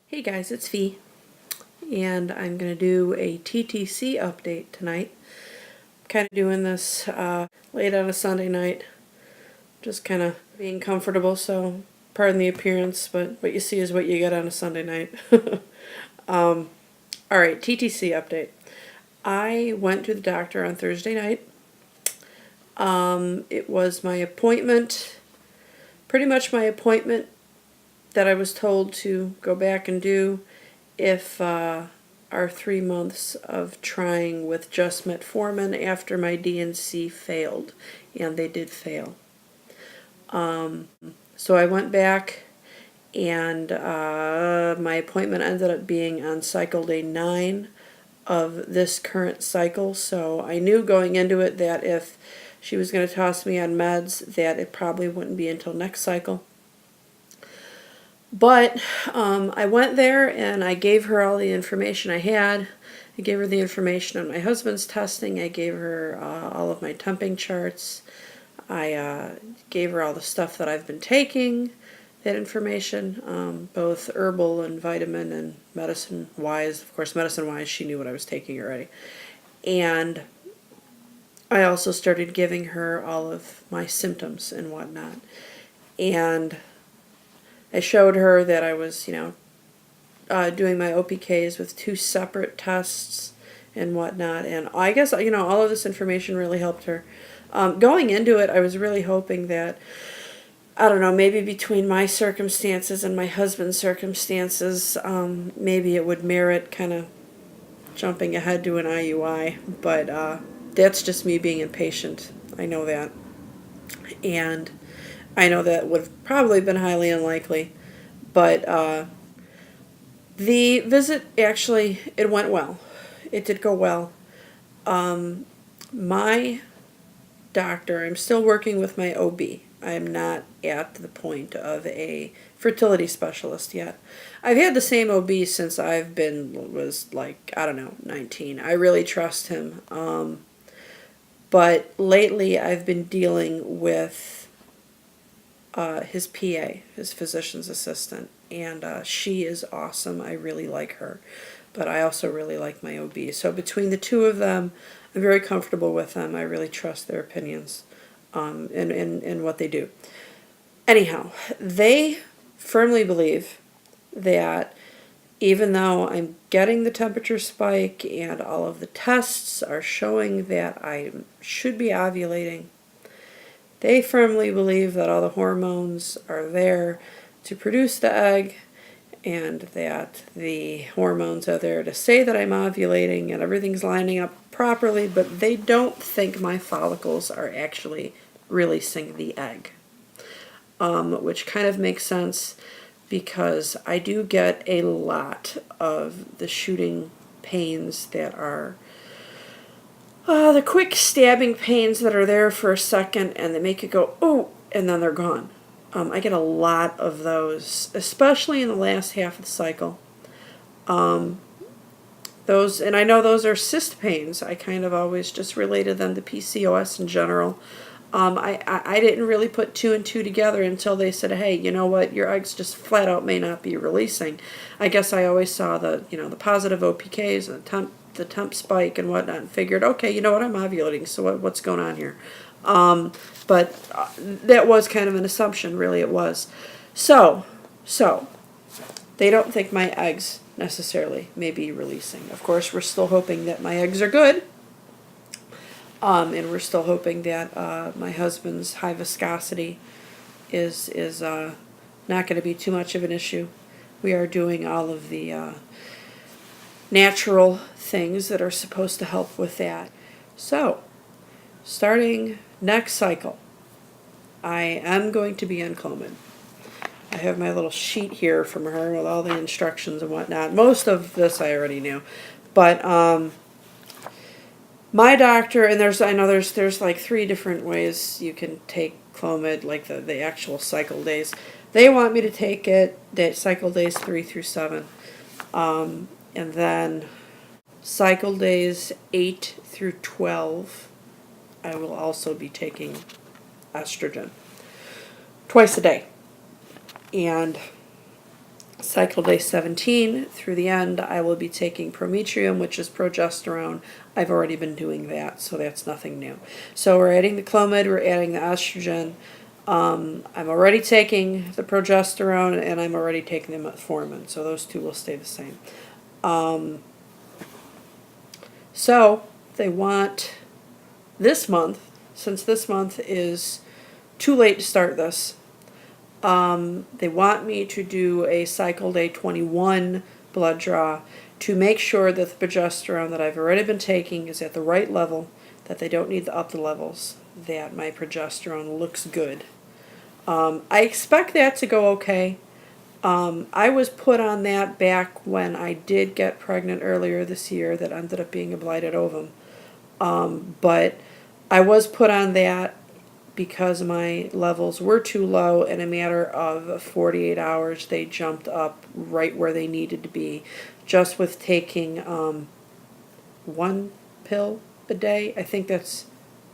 Hey guys, it's Fee, and I'm going to do a TTC update tonight. Kind of doing this late on a Sunday night, just kind of being comfortable, so pardon the appearance, but what you see is what you get on a Sunday night. Alright, TTC update. I went to the doctor on Thursday night. It was my appointment, pretty much my appointment that I was told to go back and do if our 3 months of trying with just metformin after my DNC failed, and they did fail. So I went back, and my appointment ended up being on cycle day 9 of this current cycle, so I knew going into it that if she was going to toss me on meds that it probably wouldn't be until next cycle. But I went there and I gave her all the information I had. I gave her the information on my husband's testing. I gave her all of my temping charts. I gave her all the stuff that I've been taking, that information, both herbal and vitamin and medicine-wise. Of course, medicine-wise, she knew what I was taking already. And I also started giving her all of my symptoms and whatnot. And I showed her that I was, doing my OPKs with 2 separate tests and whatnot. And I guess, all of this information really helped her. Going into it, I was really hoping that, I don't know, maybe between my circumstances and my husband's circumstances, maybe it would merit kind of jumping ahead to an IUI. But that's just me being impatient. I know that. And I know that would have probably been highly unlikely, but the visit actually, it went well. It did go well. My doctor, I'm still working with my OB. I am not at the point of a fertility specialist yet. I've had the same OB since was like, I don't know, 19. I really trust him. But lately I've been dealing with his PA, his physician's assistant, and she is awesome. I really like her, but I also really like my OB. So between the two of them, I'm very comfortable with them. I really trust their opinions in what they do. Anyhow, they firmly believe that even though I'm getting the temperature spike and all of the tests are showing that I should be ovulating, they firmly believe that all the hormones are there to produce the egg and that the hormones are there to say that I'm ovulating and everything's lining up properly, but they don't think my follicles are actually releasing the egg, which kind of makes sense because I do get a lot of the shooting pains that are the quick stabbing pains that are there for a second and they make you go, oh, and then they're gone. I get a lot of those, especially in the last half of the cycle. Those, and I know those are cyst pains. I kind of always just related them to PCOS in general. I didn't really put 2 and 2 together until they said, hey, you know what, your eggs just flat out may not be releasing. I guess I always saw the positive OPKs and the temp spike and whatnot and figured, okay, you know what, I'm ovulating, so what's going on here? But that was kind of an assumption, really it was. So, they don't think my eggs necessarily may be releasing. Of course, we're still hoping that my eggs are good. And we're still hoping that my husband's high viscosity is not going to be too much of an issue. We are doing all of the natural things that are supposed to help with that. So, starting next cycle, I am going to be on clomid. I have my little sheet here from her with all the instructions and whatnot. Most of this I already knew, but my doctor, and I know there's like 3 different ways you can take clomid, like the actual cycle days. They want me to take it cycle days 3 through 7, and then cycle days 8 through 12. I will also be taking estrogen twice a day, and cycle day 17 through the end, I will be taking prometrium, which is progesterone. I've already been doing that, so that's nothing new. So we're adding the clomid, we're adding the estrogen. I'm already taking the progesterone, and I'm already taking the metformin, so those two will stay the same. So they want this month, since this month is too late to start this, they want me to do a cycle day 21 blood draw to make sure that the progesterone that I've already been taking is at the right level, that they don't need to up the levels, that my progesterone looks good. I expect that to go okay. I was put on that back when I did get pregnant earlier this year that ended up being a blighted ovum. But I was put on that because my levels were too low. In a matter of 48 hours, they jumped up right where they needed to be, just with taking one pill a day. I think that's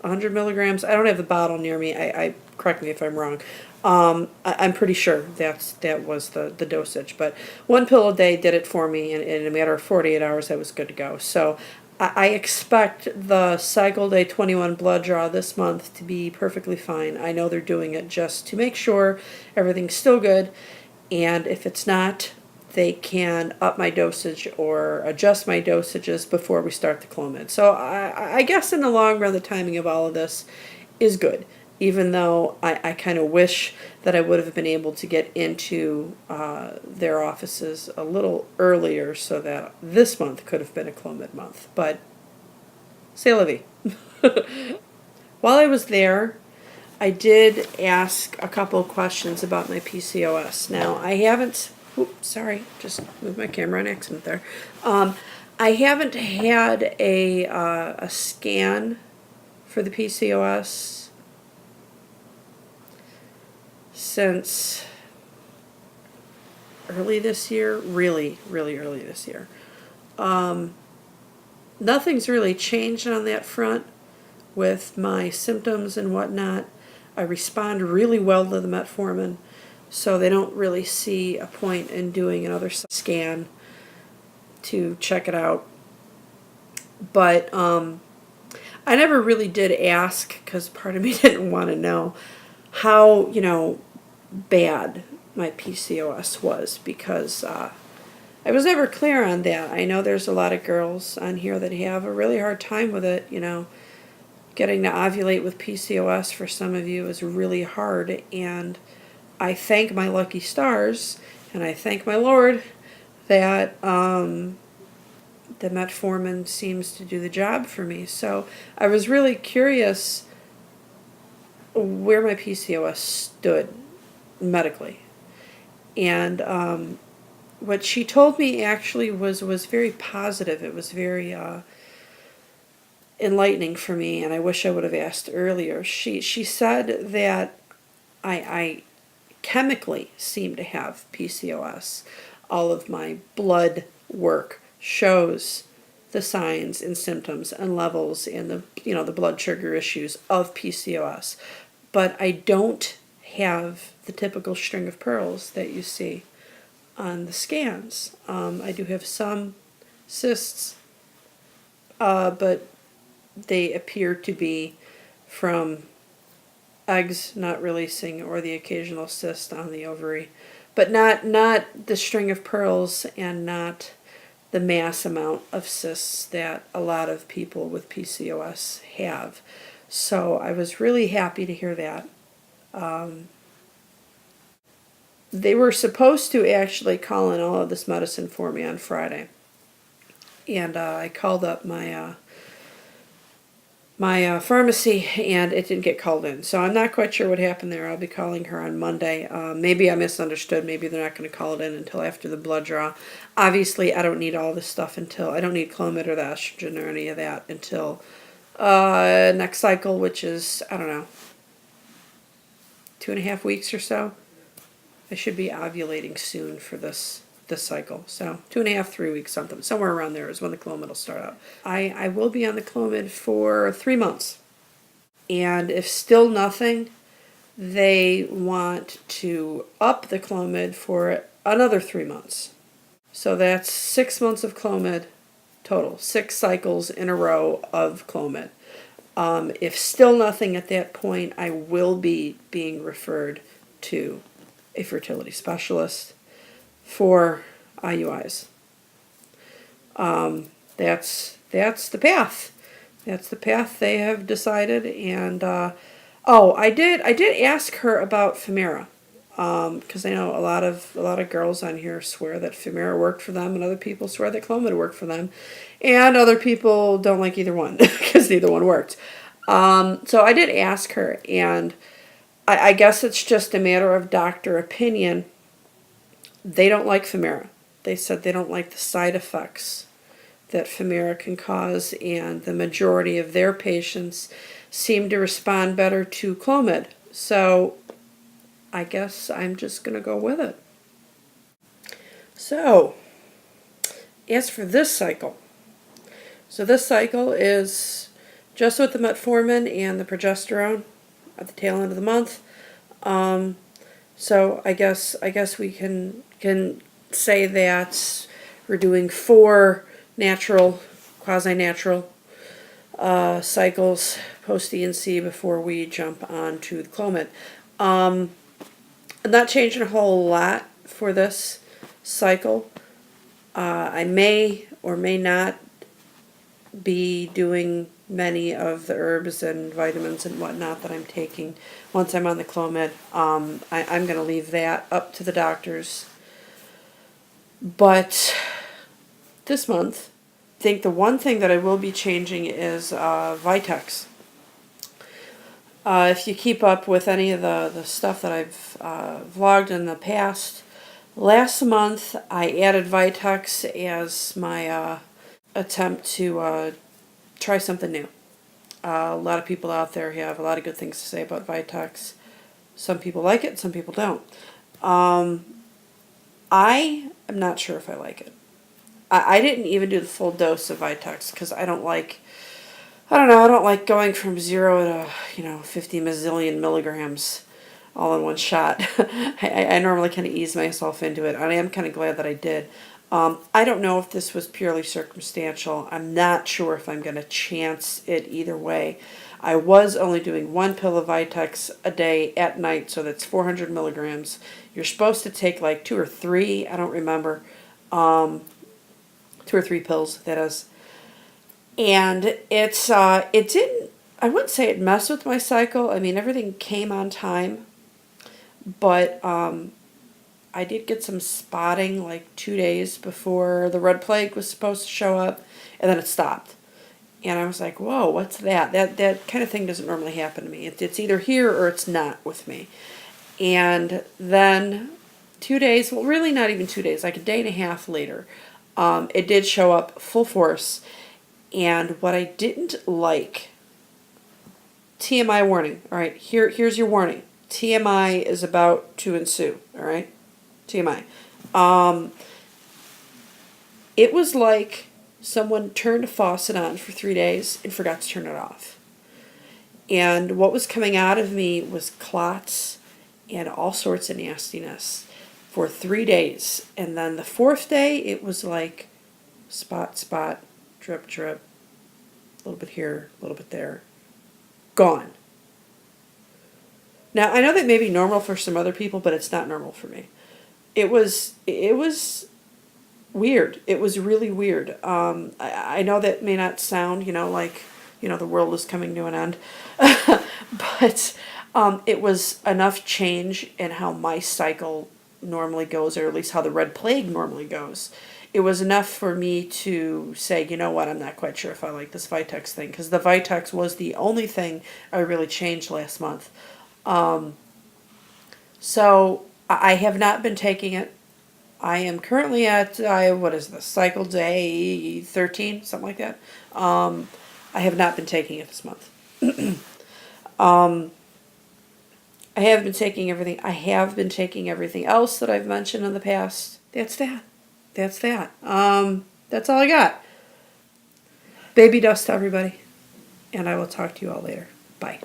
100 milligrams. I don't have the bottle near me. I correct me if I'm wrong. I'm pretty sure that was the dosage. But one pill a day did it for me, and in a matter of 48 hours, I was good to go. So I expect the cycle day 21 blood draw this month to be perfectly fine. I know they're doing it just to make sure everything's still good, and if it's not, they can up my dosage or adjust my dosages before we start the clomid. So I guess in the long run, the timing of all of this is good, even though I kind of wish that I would have been able to get into their offices a little earlier so that this month could have been a clomid month. But c'est la vie. While I was there, I did ask a couple of questions about my PCOS. Now, I haven't, sorry, just moved my camera on accident there. I haven't had a scan for the PCOS since early this year, really early this year. Nothing's really changed on that front with my symptoms and whatnot. I respond really well to the metformin, so they don't really see a point in doing another scan to check it out. But I never really did ask, because part of me didn't want to know how, bad my PCOS was, because I was never clear on that. I know there's a lot of girls on here that have a really hard time with it, Getting to ovulate with PCOS for some of you is really hard, and I thank my lucky stars, and I thank my Lord that the metformin seems to do the job for me. So I was really curious where my PCOS stood medically. And what she told me actually was very positive. It was very enlightening for me, and I wish I would have asked earlier. She said that I chemically seem to have PCOS. All of my blood work shows the signs and symptoms and levels and the blood sugar issues of PCOS, but I don't have the typical string of pearls that you see on the scans. I do have some cysts, but they appear to be from eggs not releasing or the occasional cyst on the ovary, but not the string of pearls and not the mass amount of cysts that a lot of people with PCOS have. So I was really happy to hear that. They were supposed to actually call in all of this medicine for me on Friday, and I called up my pharmacy, and it didn't get called in. So I'm not quite sure what happened there. I'll be calling her on Monday. Maybe I misunderstood. Maybe they're not going to call it in until after the blood draw. Obviously, I don't need all this stuff until, I don't need clomid or the estrogen or any of that until next cycle, which is, I don't know, 2.5 weeks or so. I should be ovulating soon for this cycle. So 2.5, 3 weeks, somewhere around there is when the clomid will start up. I will be on the clomid for 3 months. And if still nothing, they want to up the clomid for another 3 months. So that's 6 months of clomid total, 6 cycles in a row of clomid. If still nothing at that point, I will be being referred to a fertility specialist for IUIs. That's the path. That's the path they have decided. And I did ask her about Femera, because I know a lot of girls on here swear that Femera worked for them, and other people swear that clomid worked for them, and other people don't like either one because neither one worked. So I did ask her, and I guess it's just a matter of doctor opinion. They don't like Femera. They said they don't like the side effects that Femera can cause, and the majority of their patients seem to respond better to clomid. So I guess I'm just going to go with it. So, as for this cycle, this cycle is just with the metformin and the progesterone at the tail end of the month. So I guess we can say that we're doing 4 natural, quasi-natural cycles post DNC before we jump on to the clomid. I'm not changing a whole lot for this cycle. I may or may not be doing many of the herbs and vitamins and whatnot that I'm taking once I'm on the clomid. I'm going to leave that up to the doctors. But this month, I think the one thing that I will be changing is Vitex. If you keep up with any of the stuff that I've vlogged in the past, last month I added Vitex as my attempt to try something new. A lot of people out there have a lot of good things to say about Vitex. Some people like it, some people don't. I am not sure if I like it. I didn't even do the full dose of Vitex because I don't like going from 0 to 50 mazillion milligrams all in one shot. I normally kind of ease myself into it, and I am kind of glad that I did. I don't know if this was purely circumstantial. I'm not sure if I'm going to chance it either way. I was only doing 1 pill of Vitex a day at night, so that's 400 milligrams. You're supposed to take like 2 or 3, I don't remember, 2 or 3 pills, that is. And it didn't, I wouldn't say it messed with my cycle. I mean, everything came on time, but I did get some spotting like 2 days before the red plague was supposed to show up, and then it stopped. And I was like, whoa, what's that? That kind of thing doesn't normally happen to me. It's either here or it's not with me. And then 2 days, well, really not even 2 days, like a day and a half later, it did show up full force. And what I didn't like, TMI warning, all right, here's your warning. TMI is about to ensue, all right? TMI. It was like someone turned a faucet on for 3 days and forgot to turn it off. And what was coming out of me was clots and all sorts of nastiness for 3 days. And then the 4th day, it was like spot, spot, drip, drip, a little bit here, a little bit there. Gone. Now, I know that may be normal for some other people, but it's not normal for me. It was weird. It was really weird. I know that may not sound, like, the world is coming to an end, but it was enough change in how my cycle normally goes, or at least how the red plague normally goes. It was enough for me to say, you know what, I'm not quite sure if I like this Vitex thing, because the Vitex was the only thing I really changed last month. So I have not been taking it. I am currently at, what is this, cycle day 13, something like that. I have not been taking it this month. I have been taking everything. I have been taking everything else that I've mentioned in the past. That's that. That's that. That's all I got. Baby dust, everybody. And I will talk to you all later. Bye.